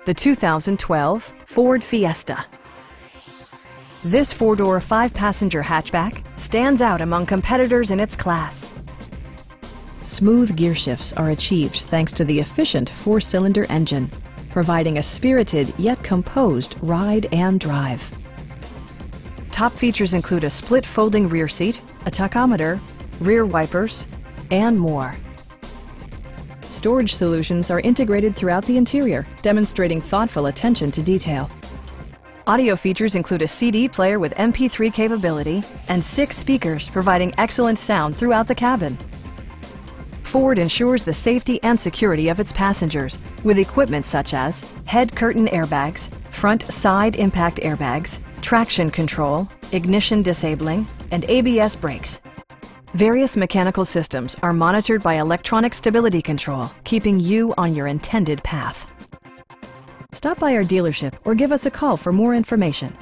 the 2012 Ford Fiesta. This four-door, five-passenger hatchback stands out among competitors in its class. Smooth gear shifts are achieved thanks to the efficient four-cylinder engine, providing a spirited yet composed ride and drive. Top features include a split folding rear seat, a tachometer, rear wipers, and more. Storage solutions are integrated throughout the interior, demonstrating thoughtful attention to detail. Audio features include a CD player with MP3 capability and 6 speakers providing excellent sound throughout the cabin. Ford ensures the safety and security of its passengers with equipment such as head curtain airbags, front side impact airbags, traction control, ignition disabling, and ABS brakes. Various mechanical systems are monitored by electronic stability control, keeping you on your intended path. Stop by our dealership or give us a call for more information.